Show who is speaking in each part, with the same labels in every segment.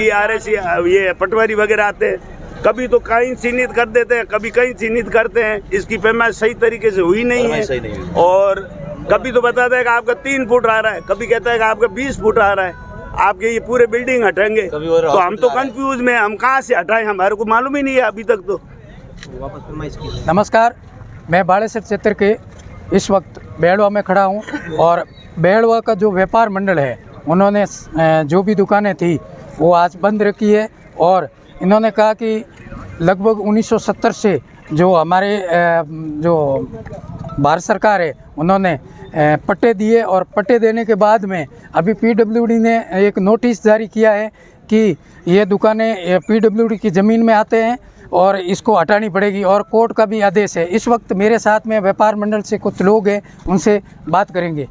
Speaker 1: RS ये पटवारी वगैरह आते हैं, कभी तो कहीं चिन्हित कर देते हैं, कभी कहीं चिन्हित करते हैं। इसकी पेमेंट सही तरीके से हुई नहीं है। और कभी तो बताता है कि आपका 3 फुट आ रहा है, कभी कहता है कि आपका 20 फुट आ रहा है, आपके ये पूरे बिल्डिंग हटेंगे। तो हम तो कंफ्यूज में, हम कहाँ से हटाएं, हमारे को मालूम ही नहीं है अभी तक तो।
Speaker 2: नमस्कार, मैं बाड़ेसर क्षेत्र के इस वक्त बेड़वा में खड़ा हूँ और बेड़वा का जो व्यापार मंडल है उन्होंने जो भी दुकानें थी वो आज बंद रखी है। और इन्होंने कहा कि लगभग 1970 से जो हमारे जो भारत सरकार है उन्होंने पट्टे दिए और पट्टे देने के बाद में अभी PWD ने एक नोटिस जारी किया है कि ये दुकानें PWD की ज़मीन में आते हैं और इसको हटानी पड़ेगी और कोर्ट का भी आदेश है। इस वक्त मेरे साथ में व्यापार मंडल से कुछ लोग हैं, उनसे बात करेंगे।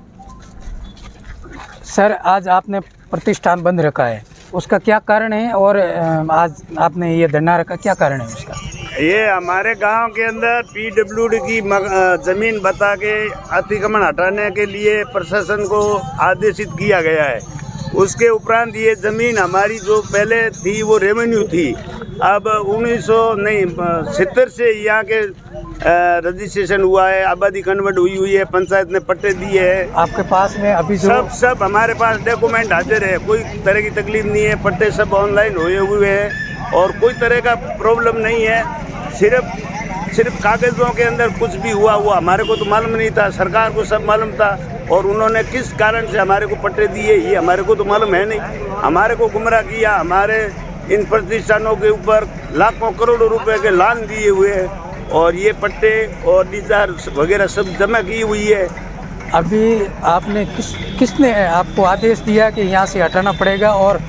Speaker 2: सर, आज आपने प्रतिष्ठान बंद रखा है, उसका क्या कारण है और आज आपने ये धरना रखा, क्या कारण है उसका?
Speaker 1: ये हमारे गांव के अंदर PWD की ज़मीन बता के अतिक्रमण हटाने के लिए प्रशासन को आदेशित किया गया है। उसके उपरांत ये ज़मीन हमारी जो पहले थी वो रेवेन्यू थी, अब 1970 से यहाँ के रजिस्ट्रेशन हुआ है, आबादी कन्वर्ट हुई है, पंचायत ने पट्टे दिए हैं।
Speaker 2: आपके पास में अभी जो
Speaker 1: सब हमारे पास डॉक्यूमेंट हाजिर है, कोई तरह की तकलीफ नहीं है, पट्टे सब ऑनलाइन हुए हैं और कोई तरह का प्रॉब्लम नहीं है। सिर्फ कागज़ों के अंदर कुछ भी हुआ हमारे को तो मालूम नहीं था, सरकार को सब मालूम था और उन्होंने किस कारण से हमारे को पट्टे दिए ये हमारे को तो मालूम है नहीं। हमारे को गुमराह किया, हमारे इन प्रतिष्ठानों के ऊपर लाखों करोड़ों रुपए के लान दिए हुए हैं और ये पट्टे और डीजर वगैरह सब जमा की हुई है।
Speaker 2: अभी आपने किसने आपको आदेश दिया कि यहाँ से हटाना पड़ेगा और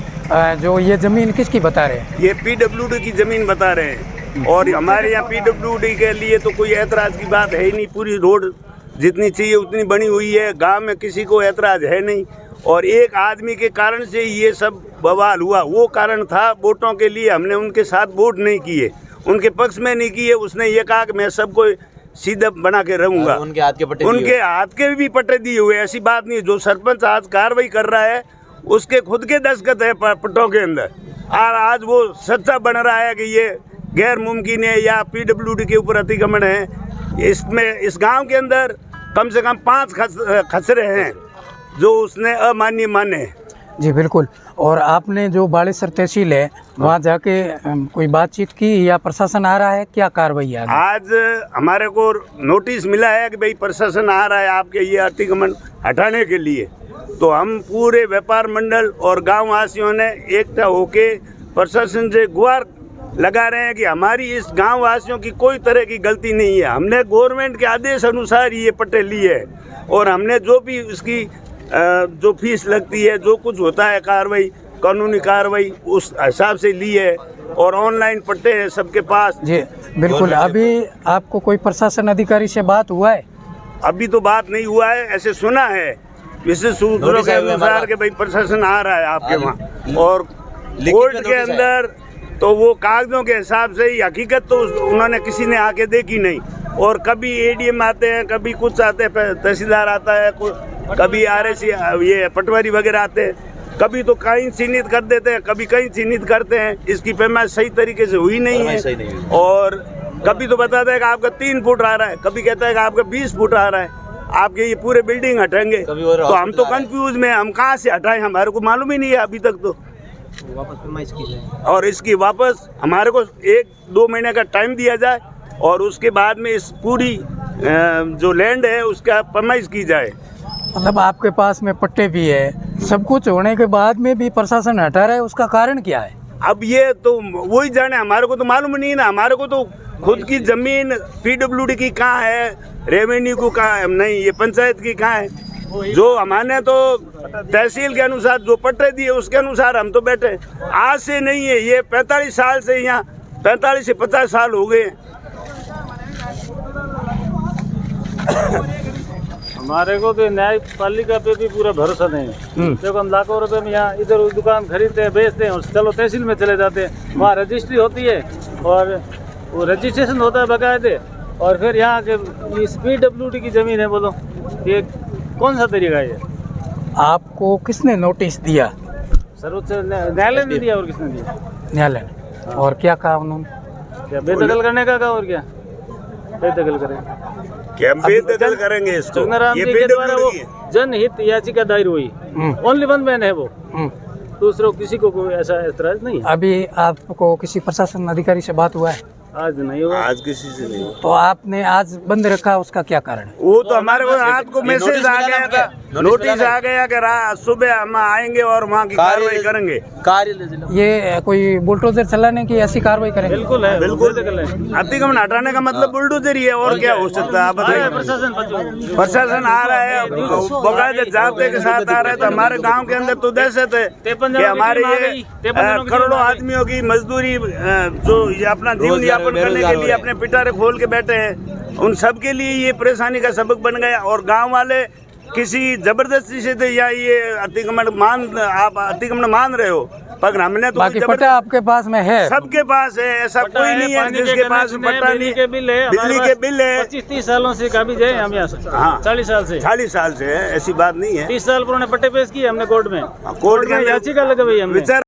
Speaker 2: जो ये ज़मीन किसकी बता रहे हैं?
Speaker 1: ये PWD की ज़मीन बता रहे हैं और हमारे यहाँ PWD के लिए तो कोई ऐतराज़ की बात है ही नहीं। पूरी रोड जितनी चाहिए उतनी बनी हुई है, गांव में किसी को ऐतराज़ है नहीं। और एक आदमी के कारण से ये सब बवाल हुआ, वो कारण था वोटों के लिए हमने उनके साथ वोट नहीं किए, उनके पक्ष में नहीं किए। उसने ये कहा कि मैं सबको सीधा बना के रहूँगा, उनके हाथ के भी पट्टे दिए हुए। ऐसी बात नहीं, जो सरपंच आज कार्रवाई कर रहा है उसके खुद के दस्तखत है पट्टों के अंदर और आज वो सच्चा बन रहा है कि ये गैर मुमकिन है या PWD के ऊपर अतिक्रमण है। इसमें इस गांव के अंदर कम से कम 5 खसरे हैं जो उसने अमान्य माने।
Speaker 2: जी बिल्कुल। और आपने जो बाड़ेसर तहसील है वहाँ जाके कोई बातचीत की या प्रशासन आ रहा है, क्या कार्रवाई है? आज
Speaker 1: हमारे को नोटिस मिला है कि भाई प्रशासन आ रहा है आपके ये अतिक्रमण हटाने के लिए। तो हम पूरे व्यापार मंडल और गाँव वासियों ने एकता होके प्रशासन से गुहार लगा रहे हैं कि हमारी इस गांव वासियों की कोई तरह की गलती नहीं है। हमने गवर्नमेंट के आदेश अनुसार ये पट्टे लिए हैं और हमने जो भी उसकी जो फीस लगती है, जो कुछ होता है कार्रवाई, कानूनी कार्रवाई, उस हिसाब से ली है और ऑनलाइन पट्टे हैं सबके पास।
Speaker 2: जी बिल्कुल। अभी आपको कोई प्रशासन अधिकारी से बात हुआ है?
Speaker 1: अभी तो बात नहीं हुआ है, ऐसे सुना है विशेष सूत्रों के अनुसार कि भाई प्रशासन आ रहा है आपके वहाँ और कोर्ट के अंदर। तो वो कागजों के हिसाब से ही, हकीकत तो उन्होंने किसी ने आके देखी नहीं। और कभी ADM आते हैं, कभी कुछ आते हैं, तहसीलदार आता है, कभी RS ये पटवारी वगैरह आते हैं, कभी तो कहीं चिन्हित कर देते हैं, कभी कहीं चिन्हित करते हैं। इसकी पेमेंट सही तरीके से हुई नहीं है। और कभी तो बताता है कि आपका 3 फुट आ रहा है, कभी कहता है कि आपका 20 फुट आ रहा है, आपके ये पूरे बिल्डिंग हटेंगे। तो हम तो कंफ्यूज में, हम कहाँ से हटाएं, हमारे को मालूम ही नहीं है अभी तक तो। और इसकी वापस हमारे को 1-2 महीने का टाइम दिया जाए और उसके बाद में इस पूरी जो लैंड है उसका परमाइश की जाए।
Speaker 2: मतलब आपके पास में पट्टे भी है, सब कुछ होने के बाद में भी प्रशासन हटा रहा है, उसका कारण क्या है?
Speaker 1: अब ये तो वही जाने, हमारे को तो मालूम नहीं ना। हमारे को तो खुद की ज़मीन PWD की कहाँ है, रेवेन्यू को कहाँ है, नहीं ये पंचायत की कहाँ है। जो हमारे तो तहसील के अनुसार जो पट्टे दिए उसके अनुसार हम तो बैठे। आज से नहीं है, ये 45 साल से, यहाँ 45 से 50 साल हो गए।
Speaker 3: हमारे को तो न्यायपालिका पे भी पूरा भरोसा नहीं। जब हम लाखों रुपए में यहाँ इधर दुकान खरीदते हैं, बेचते हैं और चलो तहसील में चले जाते हैं, वहाँ रजिस्ट्री होती है और वो रजिस्ट्रेशन होता है बाकायदे, और फिर यहाँ के इस PWD की ज़मीन है। बोलो ये कौन सा तरीका है?
Speaker 2: आपको किसने नोटिस दिया?
Speaker 3: सर्वोच्च न्यायालय ने दिया और किसने दिया?
Speaker 2: न्यायालय ने। और क्या कहा उन्होंने?
Speaker 3: क्या बेदखल करने का कहा और क्या बेदखल करें?
Speaker 1: कि हम बेदखल करेंगे इसको,
Speaker 3: जगनाराम
Speaker 1: ये
Speaker 3: जी के द्वारा वो
Speaker 1: बेदखल है।
Speaker 3: जनहित याचिका दायर हुई, ओनली वन मैन है वो, दूसरों किसी को कोई ऐसा ऐतराज नहीं है।
Speaker 2: अभी आपको किसी प्रशासन अधिकारी से बात हुआ है?
Speaker 3: आज नहीं हुआ।
Speaker 1: आज किसी से नहीं हुआ।
Speaker 2: तो आपने आज बंद रखा, उसका क्या कारण है?
Speaker 1: वो तो हमारे को रात को मैसेज आ गया था, नोटिस आ गया कि सुबह हम आएंगे और वहाँ की कार्रवाई करेंगे।
Speaker 2: ये कोई बुलडोजर चलाने की ऐसी कार्रवाई करेंगे?
Speaker 3: बिल्कुल है,
Speaker 1: बिल्कुल।
Speaker 3: बेदखल है।
Speaker 1: अतिक्रमण हटाने का मतलब बुलडोजर ही है, और क्या हो सकता है आप बताइए। प्रशासन आ रहा है, बकायदे जाब्ते के साथ आ रहा है। तो हमारे गांव के अंदर तो दहशत है कि हमारे ये करोड़ों आदमियों की मजदूरी जो ये अपना जीवन यापन करने के लिए अपने पिटारे खोल के बैठे हैं, उन सब के लिए ये परेशानी का सबक बन गया। और गांव वाले किसी जबरदस्ती से थे या ये अतिक्रमण मान रहे हो, पर हमने तो
Speaker 2: बाकी पट्टा आपके पास में है?
Speaker 1: सबके पास है, ऐसा कोई नहीं है जिसके पास पट्टा नहीं।
Speaker 3: के बिल है,
Speaker 1: बिजली के बिल है।
Speaker 3: 25-30 सालों से काबिज है हम यहाँ से।
Speaker 1: हाँ।
Speaker 3: 40 साल से
Speaker 1: 40 साल से है, ऐसी बात नहीं है।
Speaker 3: 30 साल पुराने पट्टे पेश किए हमने कोर्ट में,
Speaker 1: कोर्ट के अंदर
Speaker 3: याचिका लगाई हमने।